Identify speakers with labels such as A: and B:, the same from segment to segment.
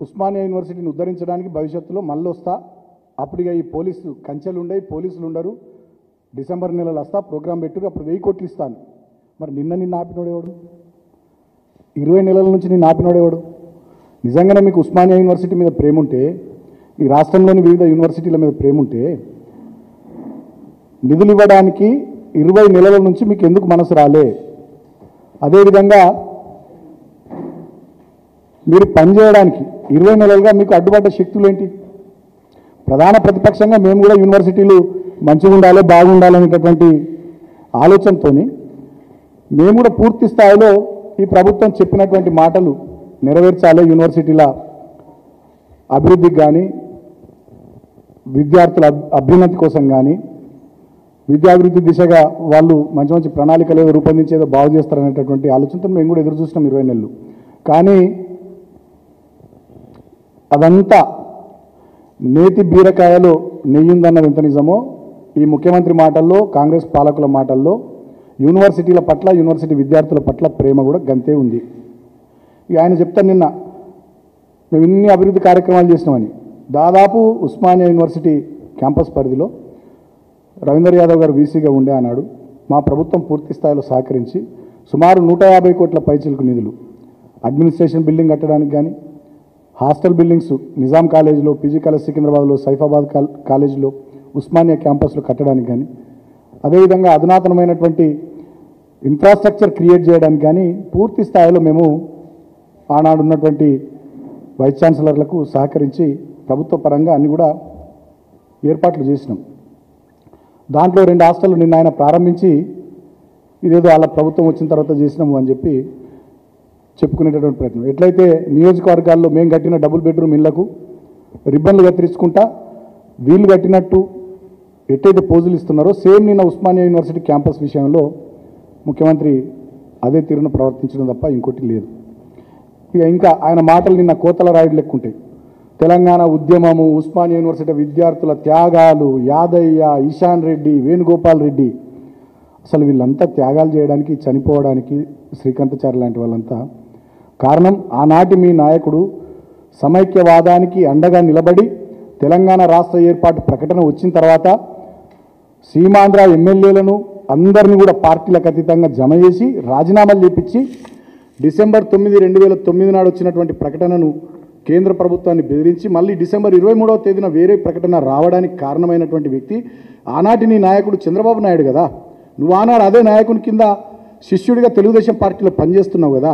A: ఉస్మానియా యూనివర్సిటీని ఉద్ధరించడానికి భవిష్యత్తులో మళ్ళీ వస్తా. అప్పుడిగా ఈ పోలీసు కంచెలు ఉండే పోలీసులు ఉండరు. డిసెంబర్ నెలలో వస్తా, ప్రోగ్రాం పెట్టురు, అప్పుడు 1000 కోట్లు ఇస్తాను. మరి నిన్న ఆపినోడేవాడు? 20 నెలల నుంచి నిన్ను ఆపినోడేవాడు? నిజంగానే మీకు ఉస్మానియా యూనివర్సిటీ మీద ప్రేమ ఉంటే, ఈ రాష్ట్రంలోని వివిధ యూనివర్సిటీల మీద ప్రేమ ఉంటే, నిధులు ఇవ్వడానికి 20 నెలల నుంచి మీకు ఎందుకు మనసు రాలే? అదేవిధంగా మీరు పనిచేయడానికి 20 నెలలుగా మీకు అడ్డుపడ్డ శక్తులు ఏంటి? ప్రధాన ప్రతిపక్షంగా మేము కూడా యూనివర్సిటీలు మంచిగా ఉండాలి, బాగుండాలనేటటువంటి ఆలోచనతో మేము కూడా పూర్తి స్థాయిలో ఈ ప్రభుత్వం చెప్పినటువంటి మాటలు నెరవేర్చాలి. యూనివర్సిటీల అభివృద్ధికి కానీ, విద్యార్థుల అభ్యున్నతి కోసం కానీ, విద్యాభివృద్ధి దిశగా వాళ్ళు మంచి మంచి ప్రణాళికలు ఏదో రూపొందించేదో బాగు చేస్తారనేటటువంటి ఆలోచనతో మేము కూడా ఎదురు చూసినాం 20 నెలలు. కానీ అదంతా నేతి బీరకాయలో నెయ్యిందన్నది ఎంత నిజమో ఈ ముఖ్యమంత్రి మాటల్లో, కాంగ్రెస్ పాలకుల మాటల్లో యూనివర్సిటీల పట్ల, యూనివర్సిటీ విద్యార్థుల పట్ల ప్రేమ కూడా గంతే ఉంది. ఇక ఆయన చెప్తాను, నిన్న మేము ఇన్ని అభివృద్ధి కార్యక్రమాలు చేసినామని. దాదాపు ఉస్మానియా యూనివర్సిటీ క్యాంపస్ పరిధిలో రవీందర్ యాదవ్ గారు వీసీగా ఉండే అన్నాడు. మా ప్రభుత్వం పూర్తి స్థాయిలో సహకరించి సుమారు 150 కోట్ల పైచిలకు నిధులు అడ్మినిస్ట్రేషన్ బిల్డింగ్ కట్టడానికి కానీ, హాస్టల్ బిల్డింగ్స్ నిజాం కాలేజీలో, పీజీ కాలేజ్ సికింద్రాబాద్లో, సైఫాబాద్ కాలేజీలో, ఉస్మానియా క్యాంపస్లో కట్టడానికి కానీ, అదేవిధంగా అధునాతనమైనటువంటి ఇన్ఫ్రాస్ట్రక్చర్ క్రియేట్ చేయడానికి కానీ పూర్తి స్థాయిలో మేము ఆనాడు ఉన్నటువంటి వైస్ ఛాన్సలర్లకు సహకరించి ప్రభుత్వ పరంగా అన్ని కూడా ఏర్పాట్లు చేసినాం. దాంట్లో 2 హాస్టళ్ళు నిన్న ఆయన ప్రారంభించి ఇదేదో వాళ్ళ ప్రభుత్వం వచ్చిన తర్వాత చేసినాము అని చెప్పి చెప్పుకునేటటువంటి ప్రయత్నం. ఎట్లయితే నియోజకవర్గాల్లో మేము కట్టిన డబుల్ బెడ్రూమ్ ఇళ్లకు రిబ్బన్లు కత్తిరించుకుంటా వీళ్ళు కట్టినట్టు ఎట్టయితే పోజులు ఇస్తున్నారో, సేమ్ నిన్న ఉస్మానియా యూనివర్సిటీ క్యాంపస్ విషయంలో ముఖ్యమంత్రి అదే తీరును ప్రవర్తించడం తప్ప ఇంకోటి లేదు. ఇంకా ఆయన మాటలు నిన్న కోతల రాయుడు లెక్కుంటాయి. తెలంగాణ ఉద్యమము, ఉస్మానియా యూనివర్సిటీ విద్యార్థుల త్యాగాలు, యాదయ్య, ఈశాన్ రెడ్డి, వేణుగోపాల్ రెడ్డి, అసలు వీళ్ళంతా త్యాగాలు చేయడానికి, చనిపోవడానికి శ్రీకాంతాచారి లాంటి వాళ్ళంతా కారణం. ఆనాటి మీ నాయకుడు సమైక్యవాదానికి అండగా నిలబడి తెలంగాణ రాష్ట్ర ఏర్పాటు ప్రకటన వచ్చిన తర్వాత సీమాంధ్ర ఎమ్మెల్యేలను అందరినీ కూడా పార్టీలకు అతీతంగా జమ చేసి రాజీనామాలు చేపించి డిసెంబర్ 9, 2009 నాడు వచ్చినటువంటి ప్రకటనను కేంద్ర ప్రభుత్వాన్ని బెదిరించి మళ్ళీ డిసెంబర్ 23వ తేదీన వేరే ప్రకటన రావడానికి కారణమైనటువంటి వ్యక్తి ఆనాటి నీ నాయకుడు చంద్రబాబు నాయుడు కదా. నువ్వు ఆనాడు అదే నాయకుని కింద శిష్యుడిగా తెలుగుదేశం పార్టీలో పనిచేస్తున్నావు కదా.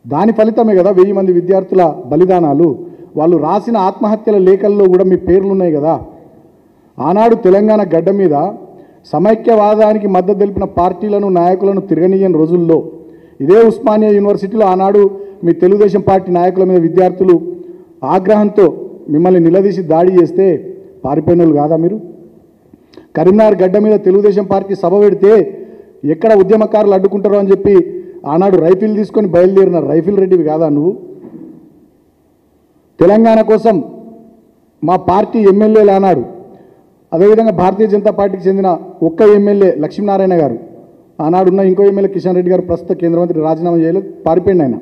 A: దాని ఫలితమే కదా 1000 మంది విద్యార్థుల బలిదానాలు. వాళ్ళు రాసిన ఆత్మహత్యల లేఖల్లో కూడా మీ పేర్లు ఉన్నాయి కదా. ఆనాడు తెలంగాణ గడ్డ మీద సమైక్యవాదానికి మద్దతు తెలిపిన పార్టీలను, నాయకులను తిరగనీయని రోజుల్లో ఇదే ఉస్మానియా యూనివర్సిటీలో ఆనాడు మీ తెలుగుదేశం పార్టీ నాయకుల మీద విద్యార్థులు ఆగ్రహంతో మిమ్మల్ని నిలదీసి దాడి చేస్తే పారిపోయినోళ్ళు కాదా మీరు? కరీంనగర్ గడ్డ మీద తెలుగుదేశం పార్టీ సభ పెడితే ఎక్కడ ఉద్యమకారులు అడ్డుకుంటారో అని చెప్పి ఆనాడు రైఫిల్ తీసుకొని బయలుదేరిన రైఫిల్ రెడ్డివి కాదా నువ్వు? తెలంగాణ కోసం మా పార్టీ ఎమ్మెల్యేలు ఆనాడు, అదేవిధంగా భారతీయ జనతా పార్టీకి చెందిన ఒక్క ఎమ్మెల్యే లక్ష్మీనారాయణ గారు, ఆనాడున్న ఇంకో ఎమ్మెల్యే కిషన్ రెడ్డి గారు ప్రస్తుత కేంద్ర మంత్రి రాజీనామా చేయలేదు, పారిపోయింది ఆయన.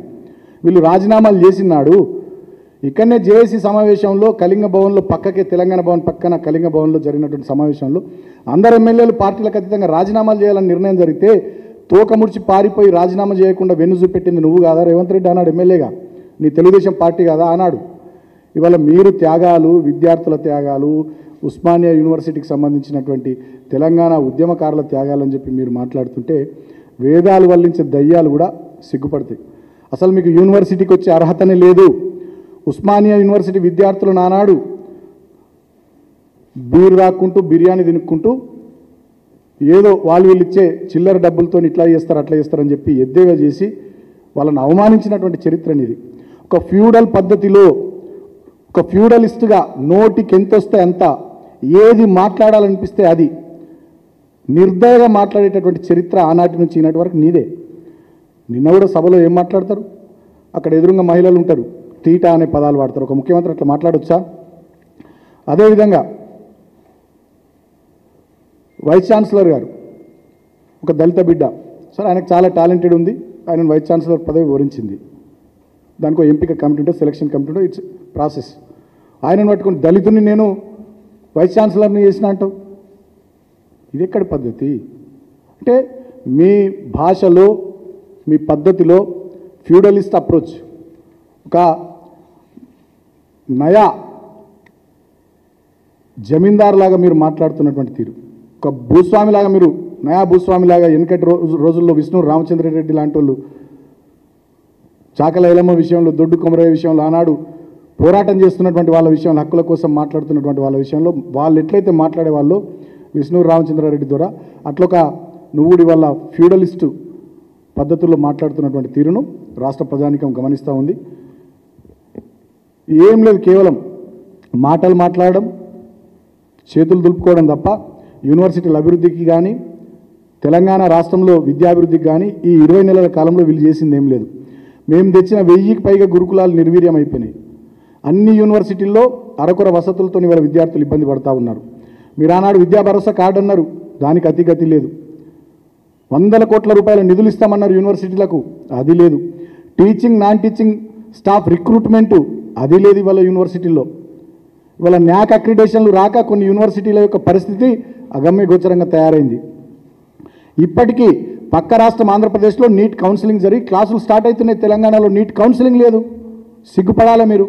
A: వీళ్ళు రాజీనామాలు చేసినాడు ఇక్కడనే జేఏసీ సమావేశంలో కళింగ భవన్లో పక్కకే, తెలంగాణ భవన్ పక్కన కళింగ భవన్లో జరిగినటువంటి సమావేశంలో అందరు ఎమ్మెల్యేలు పార్టీలకు అతీతంగా రాజీనామాలు చేయాలని నిర్ణయం జరిగితే తోకముడిచి పారిపోయి రాజీనామా చేయకుండా వెన్ను చూపెట్టింది నువ్వు కాదా? రేవంత్ రెడ్డి ఆనాడు ఎమ్మెల్యేగా, నీ తెలుగుదేశం పార్టీ కాదా ఆనాడు? ఇవాళ మీరు త్యాగాలు, విద్యార్థుల త్యాగాలు, ఉస్మానియా యూనివర్సిటీకి సంబంధించినటువంటి తెలంగాణ ఉద్యమకారుల త్యాగాలని చెప్పి మీరు మాట్లాడుతుంటే వేదాలు వల్లించే దయ్యాలు కూడా సిగ్గుపడతాయి. అసలు మీకు యూనివర్సిటీకి వచ్చే అర్హతనే లేదు. ఉస్మానియా యూనివర్సిటీ విద్యార్థులు నానాడు బీరు రాక్కుంటూ, బిర్యానీ తినుక్కుంటూ ఏదో వాళ్ళు వీళ్ళు ఇచ్చే చిల్లర డబ్బులతో ఇట్లా చేస్తారు, అట్లా చేస్తారని చెప్పి ఎద్దేవా చేసి వాళ్ళని అవమానించినటువంటి చరిత్ర అనేది. ఒక ఫ్యూడల్ పద్ధతిలో, ఒక ఫ్యూడలిస్ట్గా నోటికి ఎంత వస్తే అంత, ఏది మాట్లాడాలనిపిస్తే అది నిర్దయగా మాట్లాడేటటువంటి చరిత్ర ఆనాటి నుంచి ఈనాటి వరకు నీదే. నిన్న కూడా సభలో ఏం మాట్లాడతారు? అక్కడ ఎదురుగా మహిళలు ఉంటారు, తీటా అనే పదాలు వాడతారు. ఒక ముఖ్యమంత్రి అట్లా మాట్లాడొచ్చా? అదేవిధంగా వైస్ ఛాన్సలర్ గారు ఒక దళిత బిడ్డ, సరే ఆయనకు చాలా టాలెంటెడ్ ఉంది, ఆయన వైస్ ఛాన్సలర్ పదవి వరించింది. దానికో ఎంపిక కమిటీ ఉంటే సెలక్షన్ కమిటీ ఉంటే ఇట్స్ ప్రాసెస్. ఆయనను పట్టుకుని దళితుని నేను వైస్ ఛాన్సలర్ని చేసిన అంటావు, ఇది ఎక్కడి పద్ధతి? అంటే మీ భాషలో మీ పద్ధతిలో ఫ్యూడలిస్ట్ అప్రోచ్, ఒక నయా జమీందారులాగా మీరు మాట్లాడుతున్నటువంటి తీరు, ఒక భూస్వామిలాగా మీరు నయా భూస్వామిలాగా వెనకటి రోజుల్లో విష్ణు రామచంద్రారెడ్డి లాంటి వాళ్ళు చాకల ఐలమ్మ విషయంలో, దొడ్డు కొమరయ్య విషయంలో ఆనాడు పోరాటం చేస్తున్నటువంటి వాళ్ళ విషయంలో, హక్కుల కోసం మాట్లాడుతున్నటువంటి వాళ్ళ విషయంలో వాళ్ళు ఎట్లయితే మాట్లాడే వాళ్ళు విష్ణు రామచంద్రారెడ్డి ద్వారా అట్లొక నువ్వుడి వల్ల ఫ్యూడలిస్టు పద్ధతుల్లో మాట్లాడుతున్నటువంటి తీరును రాష్ట్ర ప్రజానీకం గమనిస్తూ ఉంది. ఏం లేదు, కేవలం మాటలు మాట్లాడడం, చేతులు దులుపుకోవడం తప్ప యూనివర్సిటీల అభివృద్ధికి కానీ తెలంగాణ రాష్ట్రంలో విద్యాభివృద్ధికి కానీ ఈ 20 నెలల కాలంలో వీళ్ళు చేసింది ఏం లేదు. మేము తెచ్చిన 1000కి పైగా గురుకులాలు నిర్వీర్యం అయిపోయినాయి. అన్ని యూనివర్సిటీల్లో అరకొర వసతులతో ఇవాళ విద్యార్థులు ఇబ్బంది పడుతూ ఉన్నారు. మీరు ఆనాడు విద్యా భరోసా కార్డు అన్నారు, దానికి అతిగతి లేదు. 100 కోట్ల రూపాయల నిధులు ఇస్తామన్నారు యూనివర్సిటీలకు, అది లేదు. Teaching non teaching staff recruitment అది లేదు ఇవాళ యూనివర్సిటీల్లో. ఇవాళ న్యాక్ అక్రిడేషన్లు రాక కొన్ని యూనివర్సిటీల యొక్క పరిస్థితి అగమ్య గోచరంగా తయారైంది. ఇప్పటికీ పక్క రాష్ట్రం ఆంధ్రప్రదేశ్లో నీట్ కౌన్సిలింగ్ జరిగి క్లాసులు స్టార్ట్ అవుతున్నాయి, తెలంగాణలో నీట్ కౌన్సిలింగ్ లేదు. సిగ్గుపడాలి మీరు.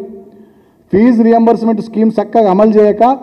A: ఫీజు రియంబర్స్మెంట్ స్కీమ్ చక్కగా అమలు చేయక